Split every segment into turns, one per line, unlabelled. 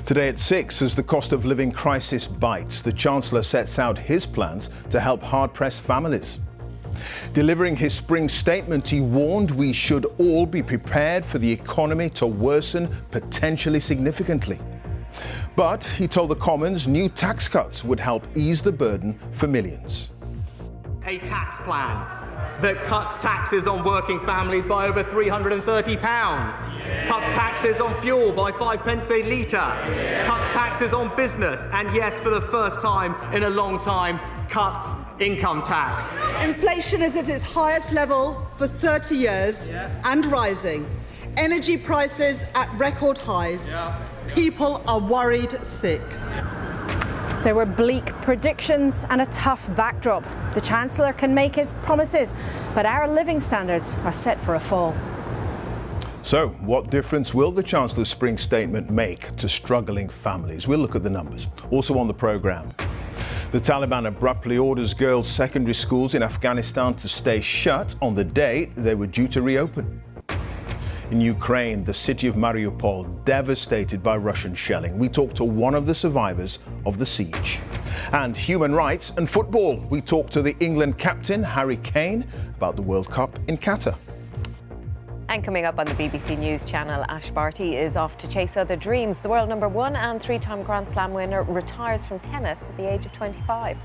Today at 6, as the cost of living crisis bites, the Chancellor sets out his plans to help hard-pressed families. Delivering his spring statement, he warned we should all be prepared for the economy to worsen potentially significantly. But he told the Commons new tax cuts would help ease the burden for millions.
A tax plan that cuts taxes on working families by over £330, cuts taxes on fuel by 5 pence a litre, cuts taxes on business, and yes, for the first time in a long time, cuts income tax.
Inflation is at its highest level for 30 years and rising. Energy prices at record highs. People are worried sick.
There were bleak predictions and a tough backdrop. The Chancellor can make his promises, but our living standards are set for a fall.
So, what difference will the Chancellor's spring statement make to struggling families? We'll look at the numbers. Also on the programme, the Taliban abruptly orders girls' secondary schools in Afghanistan to stay shut on the day they were due to reopen. In Ukraine, the city of Mariupol devastated by Russian shelling. We talked to one of the survivors of the siege. And human rights and football. We talked to the England captain, Harry Kane, about the World Cup in Qatar.
And coming up on the BBC News channel, Ash Barty is off to chase other dreams. The world #1 and 3-time Grand Slam winner retires from tennis at the age of 25.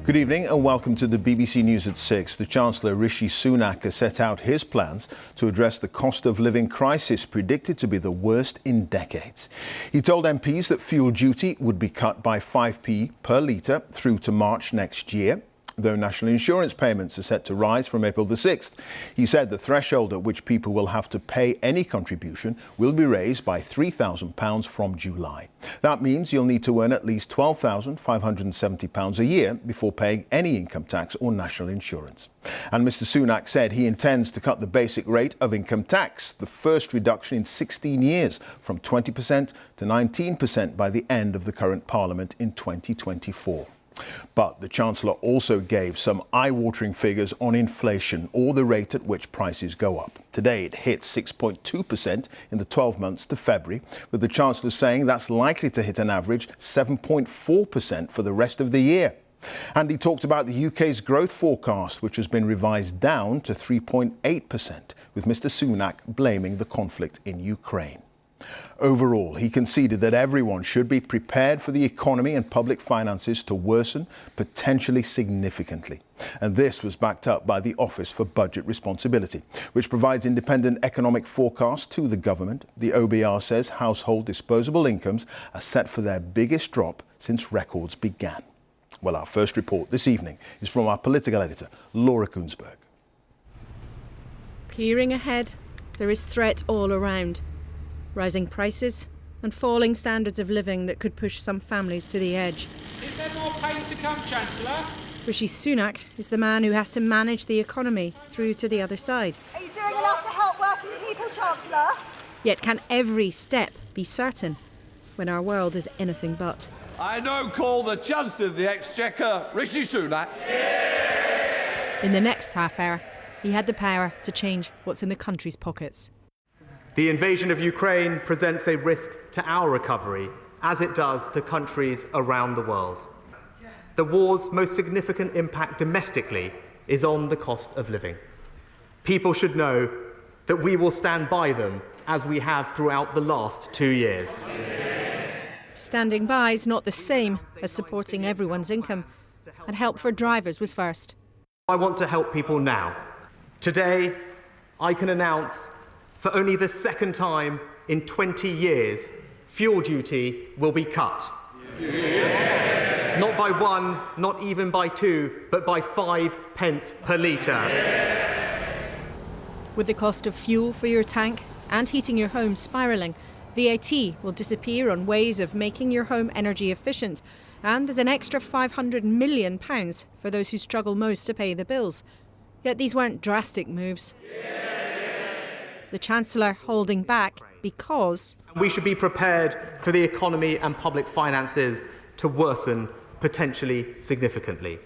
Good evening and welcome to the BBC News at 6. The Chancellor Rishi Sunak has set out his plans to address the cost of living crisis predicted to be the worst in decades. He told MPs that fuel duty would be cut by 5p per litre through to March next year, though national insurance payments are set to rise from April the 6th. He said the threshold at which people will have to pay any contribution will be raised by £3,000 from July. That means you'll need to earn at least £12,570 a year before paying any income tax or national insurance. And Mr Sunak said he intends to cut the basic rate of income tax, the first reduction in 16 years, from 20% to 19% by the end of the current Parliament in 2024. But the Chancellor also gave some eye-watering figures on inflation, or the rate at which prices go up. Today it hit 6.2% in the 12 months to February, with the Chancellor saying that's likely to hit an average 7.4% for the rest of the year. And he talked about the UK's growth forecast, which has been revised down to 3.8%, with Mr Sunak blaming the conflict in Ukraine. Overall, he conceded that everyone should be prepared for the economy and public finances to worsen, potentially significantly. And this was backed up by the Office for Budget Responsibility, which provides independent economic forecasts to the government. The OBR says household disposable incomes are set for their biggest drop since records began. Well, our first report this evening is from our political editor, Laura Kunsberg.
Peering ahead, there is threat all around. Rising prices and falling standards of living that could push some families to the edge.
Is there more pain to come, Chancellor?
Rishi Sunak is the man who has to manage the economy through to the other side.
Are you doing enough to help working people, Chancellor?
Yet can every step be certain when our world is anything but?
I now call the Chancellor of the Exchequer, Rishi Sunak.
In the next half hour, he had the power to change what's in the country's pockets.
The invasion of Ukraine presents a risk to our recovery, as it does to countries around the world. The war's most significant impact domestically is on the cost of living. People should know that we will stand by them, as we have throughout the last 2 years.
Standing by is not the same as supporting everyone's income, and help for drivers was first.
I want to help people now. Today, I can announce, for only the second time in 20 years, fuel duty will be cut. Yeah. Not by 1, not even by 2, but by 5 pence per litre.
With the cost of fuel for your tank and heating your home spiralling, VAT will disappear on ways of making your home energy efficient, and there's an extra £500 million for those who struggle most to pay the bills. Yet these weren't drastic moves. The Chancellor holding back because
we should be prepared for the economy and public finances to worsen, potentially significantly.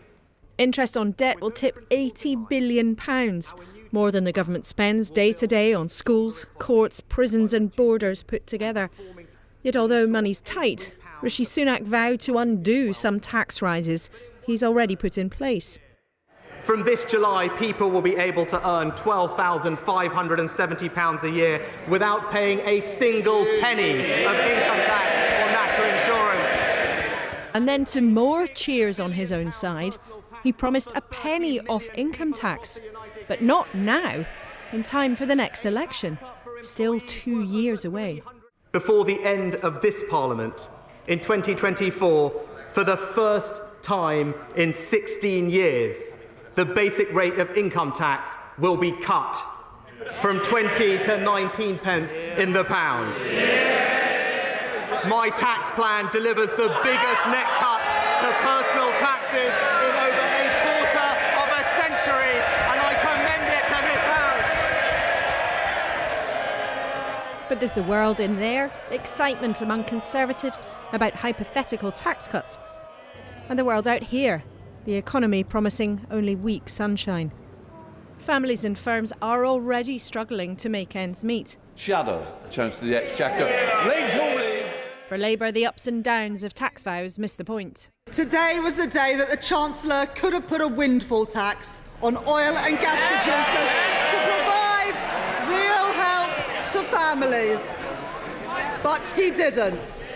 interest on debt will tip £80 billion, more than the government spends day to day on schools, courts, prisons and borders put together. Yet although money's tight, Rishi Sunak vowed to undo some tax rises he's already put in place.
From this July, people will be able to earn £12,570 a year without paying a single penny of income tax or national insurance.
And then to more cheers on his own side, he promised a penny off income tax. But not now, in time for the next election, still 2 years away.
Before the end of this Parliament, in 2024, for the first time in 16 years, the basic rate of income tax will be cut from 20 to 19 pence in the pound. My tax plan delivers the biggest net cut to personal taxes in over a quarter of a century, and I commend it to this House.
But there's the world in there, excitement among Conservatives about hypothetical tax cuts. And the world out here, the economy promising only weak sunshine. Families and firms are already struggling to make ends meet.
Shadow Chancellor of the Exchequer. Leads all leads.
For Labour, the ups and downs of tax vows miss the point.
Today was the day that the Chancellor could have put a windfall tax on oil and gas producers to provide real help to families. But he didn't.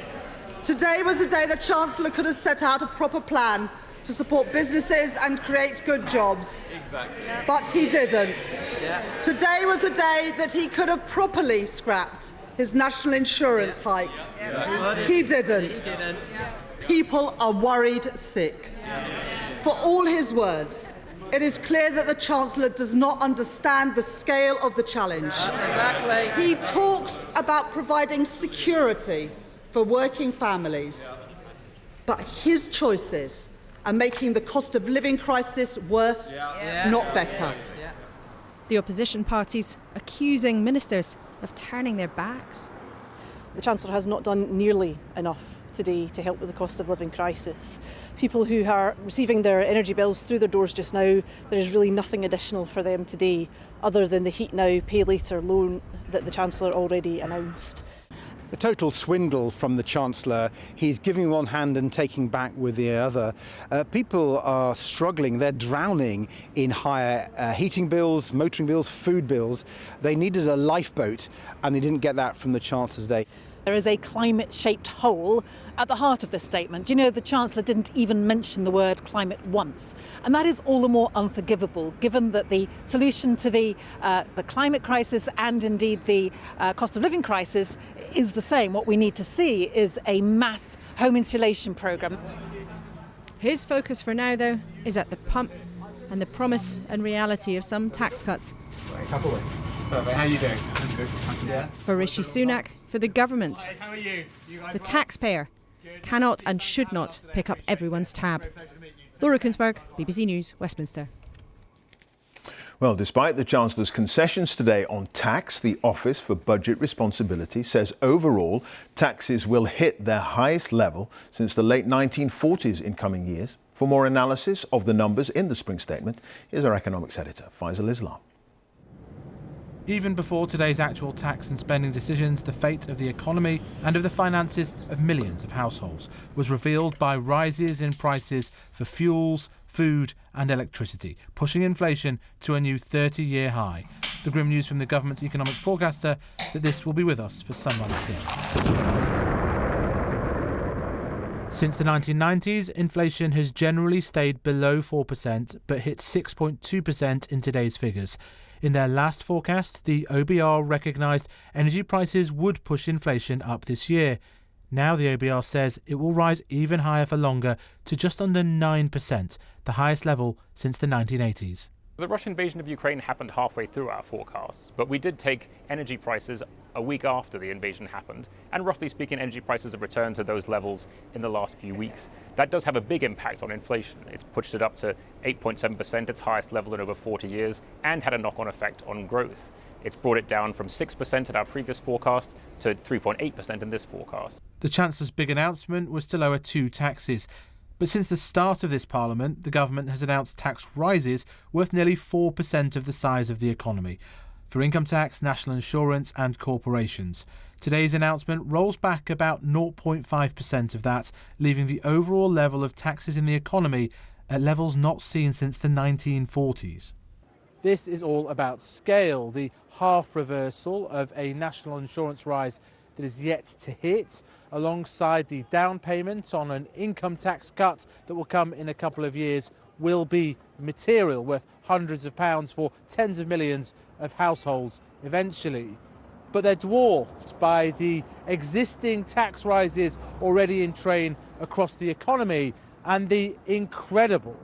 Today was the day the Chancellor could have set out a proper plan to support businesses and create good jobs.
Exactly.
But he didn't. Today was the day that he could have properly scrapped his national insurance hike. He didn't. People are worried sick. For all his words, it is clear that the Chancellor does not understand the scale of the challenge. He talks about providing security for working families, but his choices are making the cost of living crisis worse, not better.
The opposition parties accusing ministers of turning their backs.
The Chancellor has not done nearly enough today to help with the cost of living crisis. People who are receiving their energy bills through their doors just now, there is really nothing additional for them today other than the Heat Now, Pay Later loan that the Chancellor already announced.
The total swindle from the Chancellor. He's giving one hand and taking back with the other. People are struggling. They're drowning in higher heating bills, motoring bills, food bills. They needed a lifeboat and they didn't get that from the Chancellor today.
There is a climate-shaped hole at the heart of this statement. You know, the Chancellor didn't even mention the word climate once. And that is all the more unforgivable, given that the solution to the climate crisis and indeed the cost of living crisis is the same. What we need to see is a mass home insulation programme.
His focus for now, though, is at the pump and the promise and reality of some tax cuts.
Perfect. How are you doing? I'm good. Yeah.
For Rishi Sunak, for the government,
How are you?
the taxpayer cannot and should not pick up everyone's tab. Laura Kunzberg, BBC News, Westminster.
Well, despite the Chancellor's concessions today on tax, the Office for Budget Responsibility says overall taxes will hit their highest level since the late 1940s in coming years. For more analysis of the numbers in the spring statement, here's our economics editor, Faisal Islam.
Even before today's actual tax and spending decisions, the fate of the economy and of the finances of millions of households was revealed by rises in prices for fuels, food and electricity, pushing inflation to a new 30-year high. The grim news from the government's economic forecaster that this will be with us for some months yet. Since the 1990s, inflation has generally stayed below 4%, but hit 6.2% in today's figures. In their last forecast, the OBR recognised energy prices would push inflation up this year. Now the OBR says it will rise even higher for longer to just under 9%, the highest level since the 1980s.
The Russian invasion of Ukraine happened halfway through our forecasts, but we did take energy prices a week after the invasion happened, and roughly speaking, energy prices have returned to those levels in the last few weeks. That does have a big impact on inflation. It's pushed it up to 8.7%, its highest level in over 40 years, and had a knock-on effect on growth. It's brought it down from 6% at our previous forecast to 3.8% in this forecast.
The Chancellor's big announcement was to lower 2 taxes. But since the start of this Parliament, the government has announced tax rises worth nearly 4% of the size of the economy for income tax, national insurance and corporations. Today's announcement rolls back about 0.5% of that, leaving the overall level of taxes in the economy at levels not seen since the 1940s. This is all about scale, the half reversal of a national insurance rise that is yet to hit, alongside the down payment on an income tax cut that will come in a couple of years, will be material, worth hundreds of pounds for tens of millions of households eventually. But they're dwarfed by the existing tax rises already in train across the economy and the incredible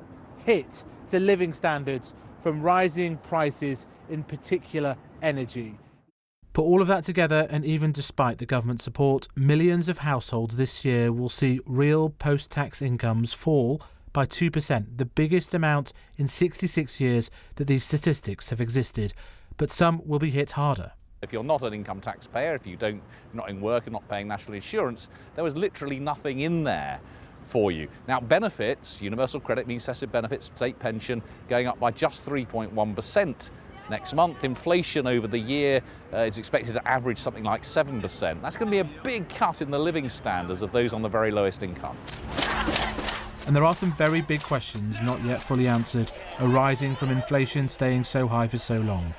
hit to living standards from rising prices, in particular energy. Put all of that together, and even despite the government support, millions of households this year will see real post-tax incomes fall by 2%, the biggest amount in 66 years that these statistics have existed. But some will be hit harder.
If you're not an income taxpayer, if you're not in work and not paying national insurance, there was literally nothing in there for you. Now, benefits, universal credit, means excessive benefits, state pension, going up by just 3.1%. Next month, inflation over the year is expected to average something like 7%. That's going to be a big cut in the living standards of those on the very lowest incomes.
And there are some very big questions not yet fully answered, arising from inflation staying so high for so long.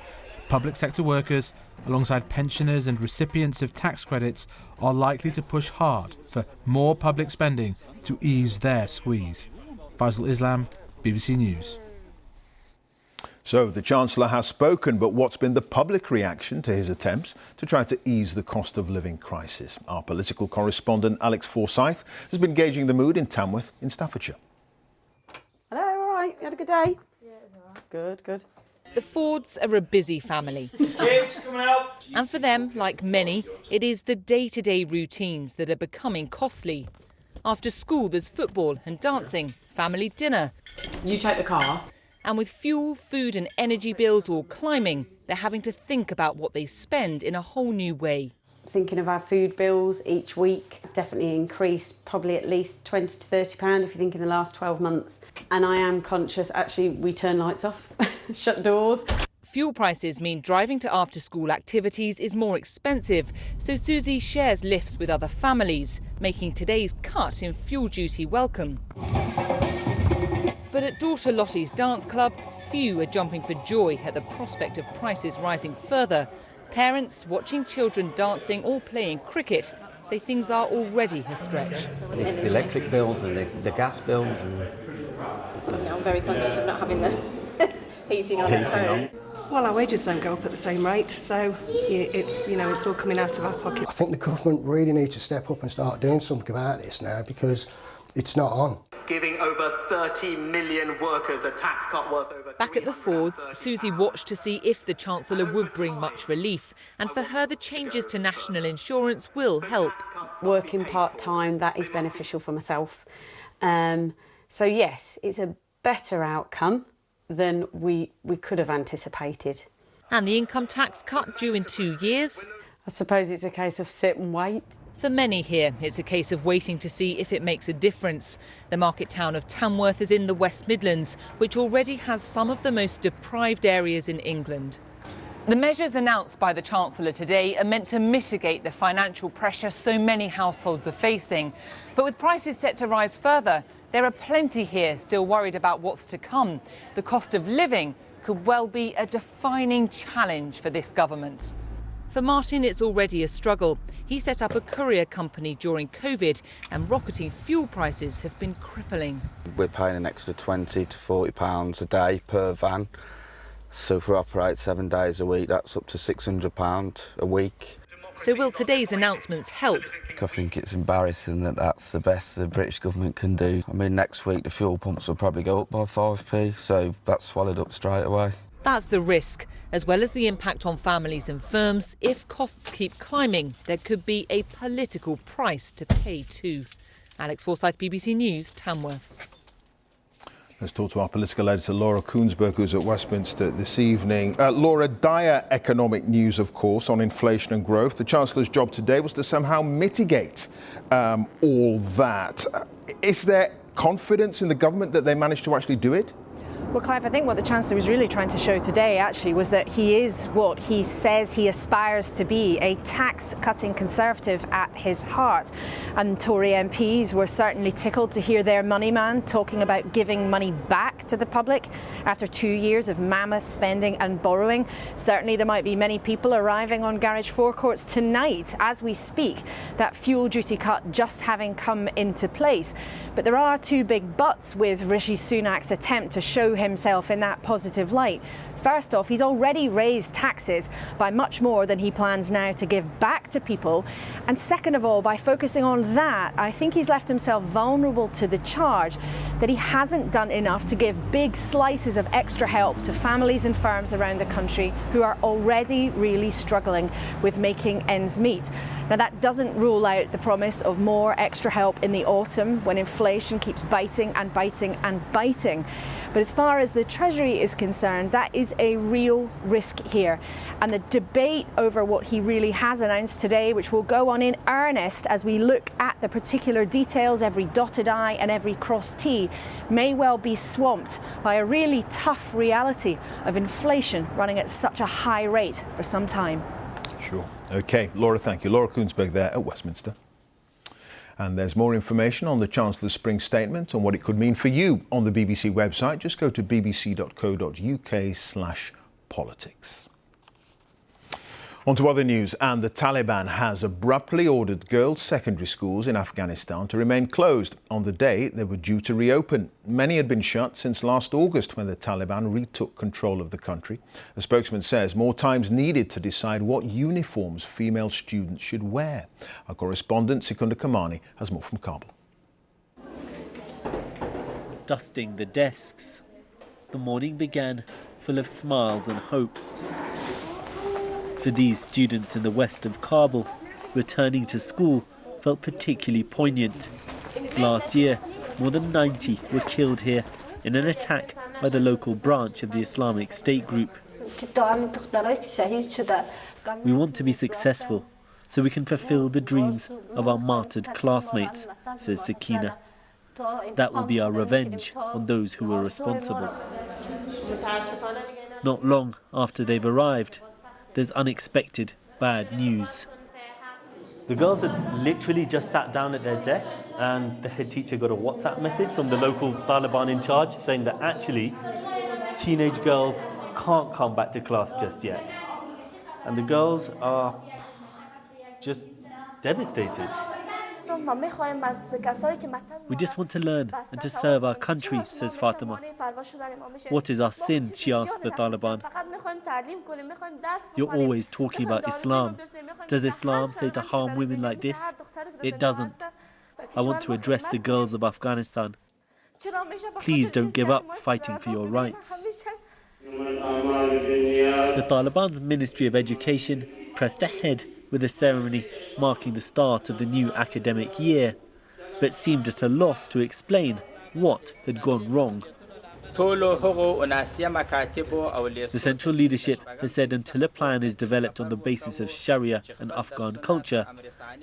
Public sector workers, alongside pensioners and recipients of tax credits, are likely to push hard for more public spending to ease their squeeze. Faisal Islam, BBC News.
So the Chancellor has spoken, but what's been the public reaction to his attempts to try to ease the cost of living crisis? Our political correspondent Alex Forsyth has been gauging the mood in Tamworth in Staffordshire.
Hello, all right? You had a good day? Yeah, it was all right. Good, good.
The Fords are a busy family.
Kids, come out!
And for them, like many, it is the day-to-day routines that are becoming costly. After school, there's football and dancing, family dinner.
You take the car.
And with fuel, food and energy bills all climbing, they're having to think about what they spend in a whole new way.
Thinking of our food bills each week, it's definitely increased, probably at least £20 to £30 if you think in the last 12 months. And I am conscious, actually, we turn lights off, shut doors.
Fuel prices mean driving to after-school activities is more expensive, so Susie shares lifts with other families, making today's cut in fuel duty welcome. But at daughter Lottie's dance club, few are jumping for joy at the prospect of prices rising further. Parents watching children dancing or playing cricket say things are already a stretch.
It's the electric bills and the gas bills.
I'm very conscious of not having the heating on at home.
Well, our wages don't go up at the same rate, so it's all coming out of our pocket.
I think the government really needs to step up and start doing something about this now, because it's not on.
Giving over 30 million workers a tax cut worth over...
Back at the Fords, Susie watched to see if the Chancellor would bring much relief, and for her the changes to national insurance will help.
Working part-time, that is beneficial for myself. So yes, it's a better outcome than we could have anticipated.
And the income tax cut due in 2 years?
I suppose it's a case of sit and wait.
For many here, it's a case of waiting to see if it makes a difference. The market town of Tamworth is in the West Midlands, which already has some of the most deprived areas in England. The measures announced by the Chancellor today are meant to mitigate the financial pressure so many households are facing. But with prices set to rise further, there are plenty here still worried about what's to come. The cost of living could well be a defining challenge for this government. For Martin, it's already a struggle. He set up a courier company during COVID, and rocketing fuel prices have been crippling.
We're paying an extra £20 to £40 a day per van. So if we operate 7 days a week, that's up to £600 a week.
So will today's announcements help?
I think it's embarrassing that that's the best the British government can do. I mean, next week the fuel pumps will probably go up by 5p, so that's swallowed up straight away.
That's the risk, as well as the impact on families and firms. If costs keep climbing, there could be a political price to pay too. Alex Forsyth, BBC News, Tamworth.
Let's talk to our political editor, Laura Koonsberg, who's at Westminster this evening. Laura, dire economic news, of course, on inflation and growth. The Chancellor's job today was to somehow mitigate all that. Is there confidence in the government that they managed to actually do it?
Well, Clive, I think what the Chancellor was really trying to show today, actually, was that he is what he says he aspires to be, a tax-cutting Conservative at his heart. And Tory MPs were certainly tickled to hear their money man talking about giving money back to the public after 2 years of mammoth spending and borrowing. Certainly there might be many people arriving on garage forecourts tonight as we speak, that fuel duty cut just having come into place. But there are two big buts with Rishi Sunak's attempt to show himself in that positive light. First off, he's already raised taxes by much more than he plans now to give back to people. And second of all, by focusing on that, I think he's left himself vulnerable to the charge that he hasn't done enough to give big slices of extra help to families and firms around the country who are already really struggling with making ends meet. Now, that doesn't rule out the promise of more extra help in the autumn when inflation keeps biting and biting and biting. But as far as the Treasury is concerned, that is a real risk here. And the debate over what he really has announced today, which will go on in earnest as we look at the particular details, every dotted I and every crossed T, may well be swamped by a really tough reality of inflation running at such a high rate for some time.
Sure. OK, Laura, thank you. Laura Koonsberg there at Westminster. And there's more information on the Chancellor's spring statement and what it could mean for you on the BBC website. Just go to bbc.co.uk/politics. On to other news, and the Taliban has abruptly ordered girls' secondary schools in Afghanistan to remain closed on the day they were due to reopen. Many had been shut since last August when the Taliban retook control of the country. A spokesman says more time's needed to decide what uniforms female students should wear. Our correspondent Sikunda Kamani has more from Kabul.
Dusting the desks, the morning began full of smiles and hope. For these students in the west of Kabul, returning to school felt particularly poignant. Last year, more than 90 were killed here in an attack by the local branch of the Islamic State group. We want to be successful so we can fulfill the dreams of our martyred classmates, says Sakina. That will be our revenge on those who were responsible. Not long after they've arrived, there's unexpected bad news.
The girls had literally just sat down at their desks and the head teacher got a WhatsApp message from the local Taliban in charge saying that actually teenage girls can't come back to class just yet. And the girls are just devastated.
We just want to learn and to serve our country, says Fatima. What is our sin, she asks the Taliban. You're always talking about Islam. Does Islam say to harm women like this? It doesn't. I want to address the girls of Afghanistan. Please don't give up fighting for your rights. The Taliban's Ministry of Education pressed ahead with a ceremony marking the start of the new academic year, but seemed at a loss to explain what had gone wrong. The central leadership has said until a plan is developed on the basis of Sharia and Afghan culture,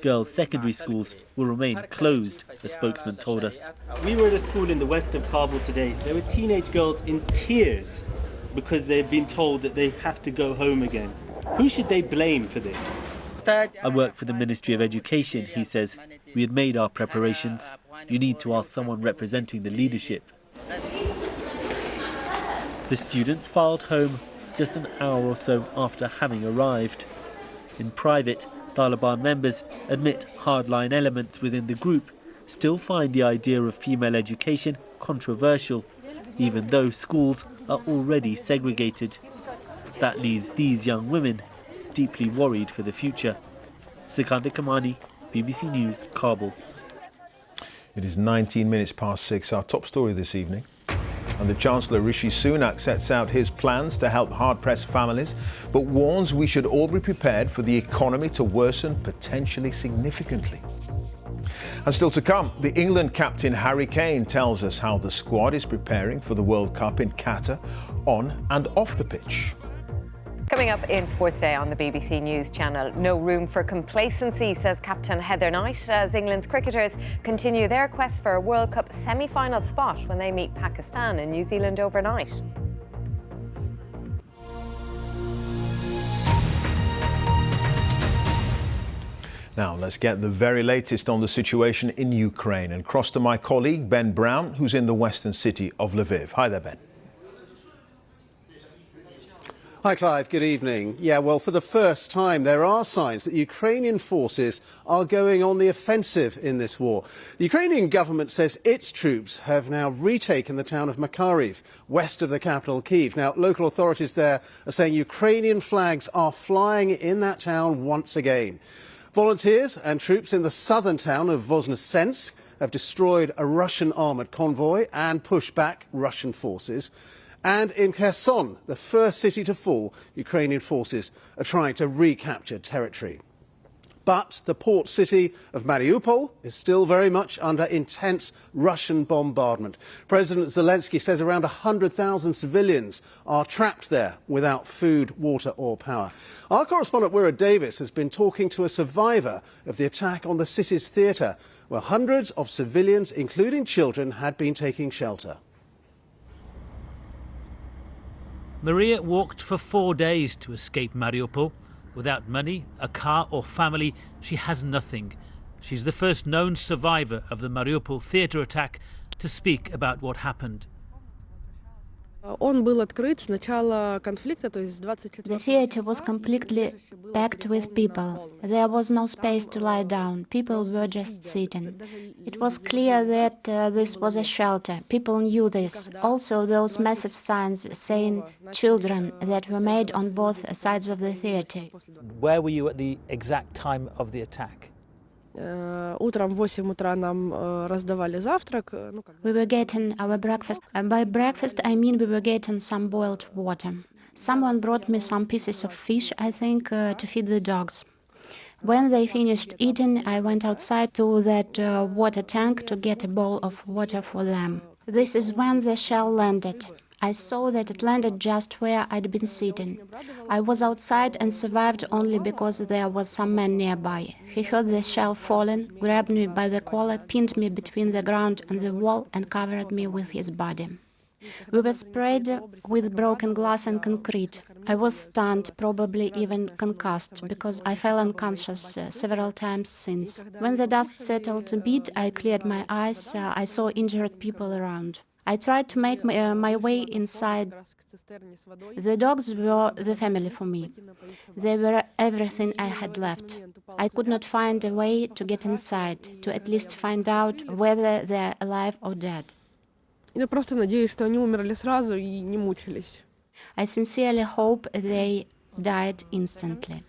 girls' secondary schools will remain closed, the spokesman told us.
We were at a school in the west of Kabul today. There were teenage girls in tears because they've been told that they have to go home again. Who should they blame for this?
I work for the Ministry of Education, he says. We had made our preparations. You need to ask someone representing the leadership. The students filed home just an hour or so after having arrived. In private, Taliban members admit hardline elements within the group still find the idea of female education controversial, even though schools are already segregated. That leaves these young women deeply worried for the future. Sikander Kamani, BBC News, Kabul.
It is 19 minutes past 6, our top story this evening. And the Chancellor Rishi Sunak sets out his plans to help hard-pressed families, but warns we should all be prepared for the economy to worsen potentially significantly. And still to come, the England captain Harry Kane tells us how the squad is preparing for the World Cup in Qatar on and off the pitch.
Coming up in Sports Day on the BBC News channel, no room for complacency, says Captain Heather Knight, as England's cricketers continue their quest for a World Cup semi-final spot when they meet Pakistan and New Zealand overnight.
Now, let's get the very latest on the situation in Ukraine and cross to my colleague Ben Brown, who's in the western city of Lviv. Hi there, Ben.
Hi, Clive. Good evening. Yeah, well, for the first time, there are signs that Ukrainian forces are going on the offensive in this war. The Ukrainian government says its troops have now retaken the town of Makariv, west of the capital, Kyiv. Now, local authorities there are saying Ukrainian flags are flying in that town once again. Volunteers and troops in the southern town of Voznesensk have destroyed a Russian armoured convoy and pushed back Russian forces. And in Kherson, the first city to fall, Ukrainian forces are trying to recapture territory. But the port city of Mariupol is still very much under intense Russian bombardment. President Zelensky says around 100,000 civilians are trapped there without food, water or power. Our correspondent Wira Davis has been talking to a survivor of the attack on the city's theatre, where hundreds of civilians, including children, had been taking shelter.
Maria walked for 4 days to escape Mariupol. Without money, a car or family, she has nothing. She's the first known survivor of the Mariupol theatre attack to speak about what happened.
The theatre was completely packed with people. There was no space to lie down. People were just sitting. It was clear that this was a shelter. People knew this. Also, those massive signs saying children that were made on both sides of the theatre.
Where were you at the exact time of the attack?
We were getting our breakfast. By breakfast, I mean we were getting some boiled water. Someone brought me some pieces of fish, I think, to feed the dogs. When they finished eating, I went outside to that water tank to get a bowl of water for them. This is when the shell landed. I saw that it landed just where I'd been sitting. I was outside and survived only because there was some man nearby. He heard the shell falling, grabbed me by the collar, pinned me between the ground and the wall and covered me with his body. We were sprayed with broken glass and concrete. I was stunned, probably even concussed, because I fell unconscious several times since. When the dust settled a bit, I cleared my eyes. I saw injured people around. I tried to make my way inside. The dogs were the family for me. They were everything I had left. I could not find a way to get inside, to at least find out whether they're alive or dead. I sincerely hope they died instantly.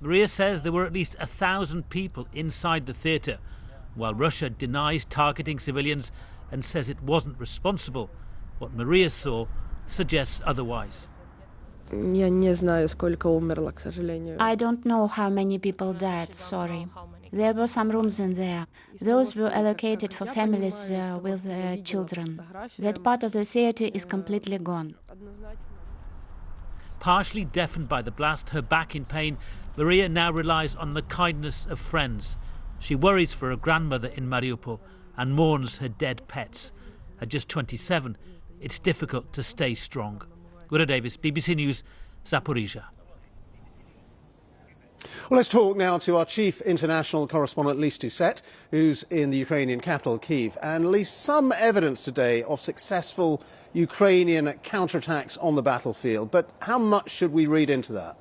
Maria says there were at least 1,000 people inside the theatre, while Russia denies targeting civilians and says it wasn't responsible. What Maria saw suggests otherwise.
I don't know how many people died, sorry. There were some rooms in there. Those were allocated for families with children. That part of the theatre is completely gone.
Partially deafened by the blast, her back in pain, Maria now relies on the kindness of friends. She worries for her grandmother in Mariupol and mourns her dead pets. At just 27, it's difficult to stay strong. Wira Davis, BBC News, Zaporizhia.
Well, let's talk now to our chief international correspondent, Lise Doucette, who's in the Ukrainian capital, Kyiv. And Lise, some evidence today of successful Ukrainian counterattacks on the battlefield. But how much should we read into that?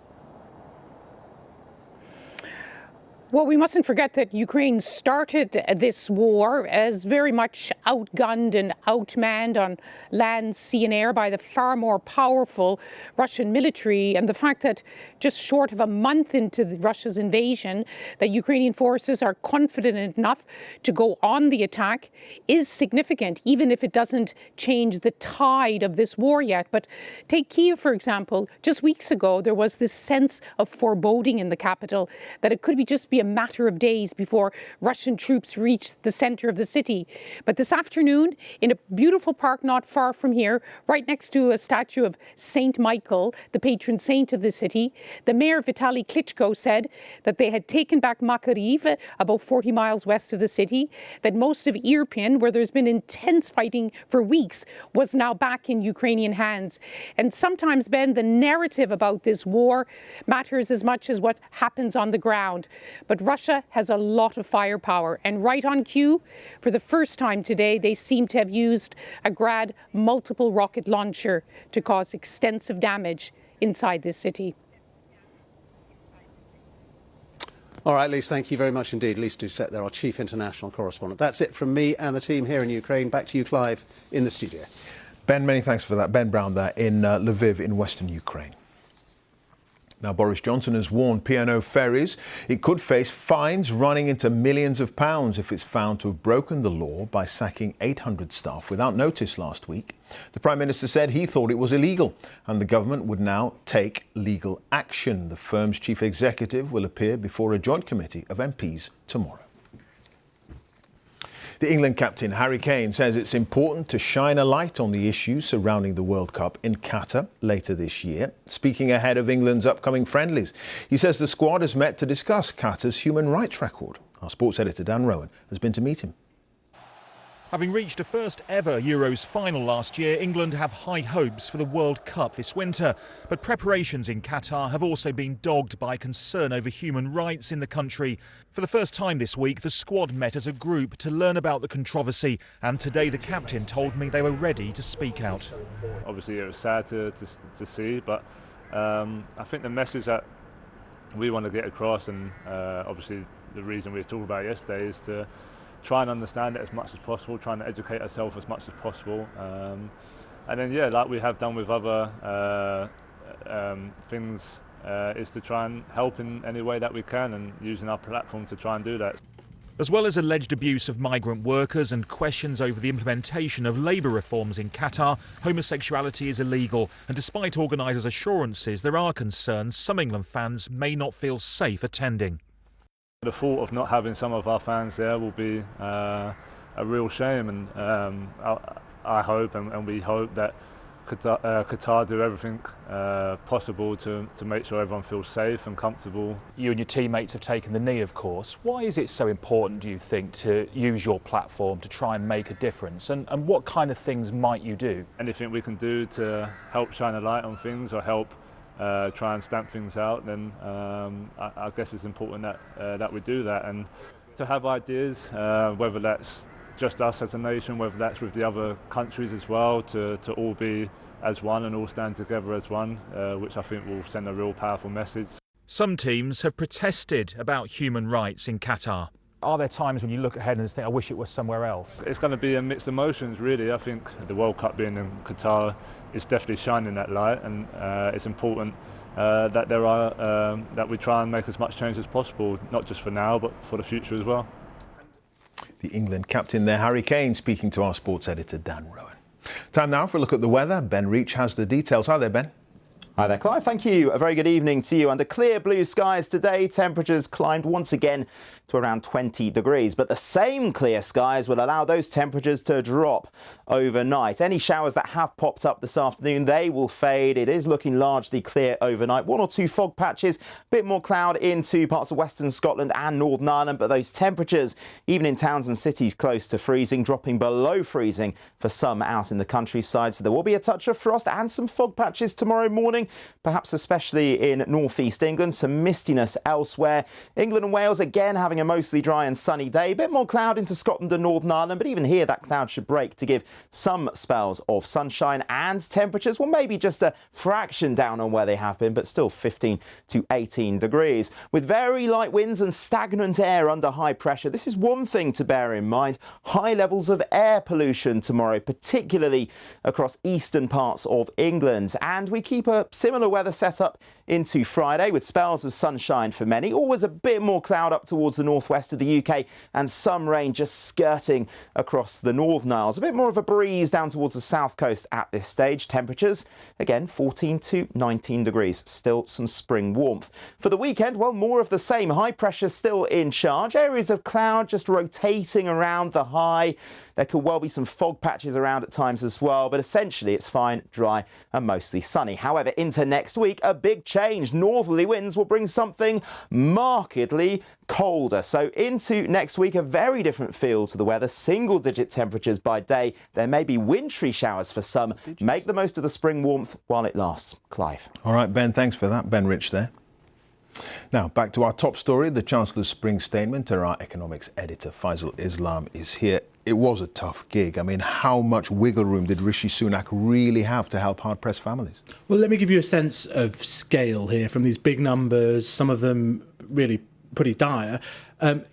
Well, we mustn't forget that Ukraine started this war as very much outgunned and outmanned on land, sea and air by the far more powerful Russian military. And the fact that just short of a month into Russia's invasion, that Ukrainian forces are confident enough to go on the attack is significant, even if it doesn't change the tide of this war yet. But take Kyiv, for example. Just weeks ago, there was this sense of foreboding in the capital that it could be a matter of days before Russian troops reached the center of the city. But this afternoon, in a beautiful park not far from here, right next to a statue of Saint Michael, the patron saint of the city, the mayor Vitaly Klitschko said that they had taken back Makariv, about 40 miles west of the city, that most of Irpin, where there's been intense fighting for weeks, was now back in Ukrainian hands. And sometimes, Ben, the narrative about this war matters as much as what happens on the ground. But Russia has a lot of firepower, and right on cue, for the first time today, they seem to have used a Grad multiple rocket launcher to cause extensive damage inside this city.
All right, Lise, thank you very much indeed. Lise Doucette there, our chief international correspondent. That's it from me and the team here in Ukraine. Back to you, Clive, in the studio.
Ben, many thanks for that. Ben Brown there in Lviv in western Ukraine. Now, Boris Johnson has warned P&O Ferries it could face fines running into millions of pounds if it's found to have broken the law by sacking 800 staff without notice last week. The Prime Minister said he thought it was illegal and the government would now take legal action. The firm's chief executive will appear before a joint committee of MPs tomorrow. The England captain, Harry Kane, says it's important to shine a light on the issues surrounding the World Cup in Qatar later this year. Speaking ahead of England's upcoming friendlies, he says the squad has met to discuss Qatar's human rights record. Our sports editor, Dan Rowan, has been to meet him.
Having reached a first ever Euros final last year, England have high hopes for the World Cup this winter. But preparations in Qatar have also been dogged by concern over human rights in the country. For the first time this week, the squad met as a group to learn about the controversy. And today the captain told me they were ready to speak out.
Obviously it was sad to see, but I think the message that we want to get across, and obviously the reason we were talking about it yesterday, is to try and understand it as much as possible, trying to educate ourselves as much as possible. And then, yeah, like we have done with other things, is to try and help in any way that we can, and using our platform to try and do that.
As well as alleged abuse of migrant workers and questions over the implementation of labour reforms in Qatar, homosexuality is illegal. And despite organisers' assurances, there are concerns some England fans may not feel safe attending.
The thought of not having some of our fans there will be a real shame, and I hope and we hope that Qatar do everything possible to make sure everyone feels safe and comfortable.
You and your teammates have taken the knee, of course. Why is it so important, do you think, to use your platform to try and make a difference? And what kind of things might you do?
Anything we can do to help shine a light on things or help try and stamp things out, then I guess it's important that we do that, and to have ideas, whether that's just us as a nation, whether that's with the other countries as well, to all be as one and all stand together as one, which I think will send a real powerful message.
Some teams have protested about human rights in Qatar.
Are there times when you look ahead and think, I wish it was somewhere else?
It's going to be a mixed emotions, really. I think the World Cup being in Qatar is definitely shining that light, and it's important that that we try and make as much change as possible, not just for now, but for the future as well.
The England captain there, Harry Kane, speaking to our sports editor, Dan Rowan. Time now for a look at the weather. Ben Reach has the details. Hi there, Ben.
Hi there, Clive. Thank you. A very good evening to you. Under clear blue skies today, temperatures climbed once again to around 20 degrees. But the same clear skies will allow those temperatures to drop overnight. Any showers that have popped up this afternoon, they will fade. It is looking largely clear overnight. One or two fog patches, a bit more cloud into parts of western Scotland and Northern Ireland. But those temperatures, even in towns and cities close to freezing, dropping below freezing for some out in the countryside. So there will be a touch of frost and some fog patches tomorrow morning. morning, perhaps especially in northeast England. Some mistiness elsewhere. England and Wales again having a mostly dry and sunny day. A bit more cloud into Scotland and Northern Ireland, but even here that cloud should break to give some spells of sunshine, and temperatures, well, maybe just a fraction down on where they have been, but still 15 to 18 degrees. With very light winds and stagnant air under high pressure, this is one thing to bear in mind. High levels of air pollution tomorrow, particularly across eastern parts of England. And we keep a similar weather setup into Friday with spells of sunshine for many. Always a bit more cloud up towards the northwest of the UK and some rain just skirting across the Northern Isles. A bit more of a breeze down towards the south coast at this stage. Temperatures, again, 14 to 19 degrees. Still some spring warmth. For the weekend, well, more of the same. High pressure still in charge. Areas of cloud just rotating around the high. There could well be some fog patches around at times as well, but essentially it's fine, dry and mostly sunny. However, into next week, a big change. Northerly winds will bring something markedly colder. So into next week, a very different feel to the weather. Single-digit temperatures by day. There may be wintry showers for some. Make the most of the spring warmth while it lasts. Clive.
All right, Ben, thanks for that. Ben Rich there. Now, back to our top story, the Chancellor's spring statement. Our economics editor, Faisal Islam, is here. It was a tough gig. I mean, how much wiggle room did Rishi Sunak really have to help hard-pressed families?
Well, let me give you a sense of scale here from these big numbers, some of them really pretty dire.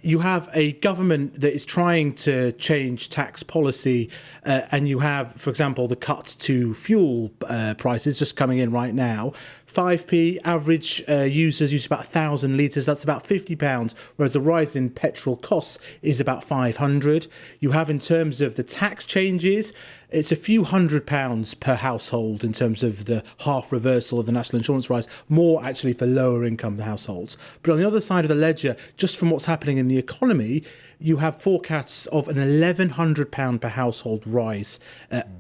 You have a government that is trying to change tax policy, and you have, for example, the cut to fuel prices just coming in right now. 5p, average users use about 1,000 litres, that's about £50, whereas the rise in petrol costs is about 500. You have, in terms of the tax changes, it's a few £100 per household in terms of the half reversal of the national insurance rise, more actually for lower income households. But on the other side of the ledger, just from what's happening in the economy, you have forecasts of an £1,100 per household rise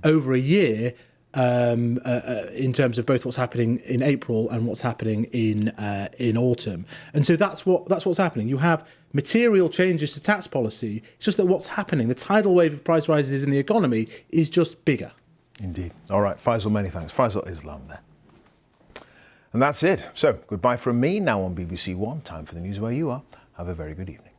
over a year, in terms of both what's happening in April and what's happening in autumn. And so that's what's happening. You have material changes to tax policy. It's just that what's happening, the tidal wave of price rises in the economy, is just bigger.
Indeed. All right, Faisal, many thanks. Faisal Islam there. And that's it. So, goodbye from me now on BBC One. Time for the news where you are. Have a very good evening.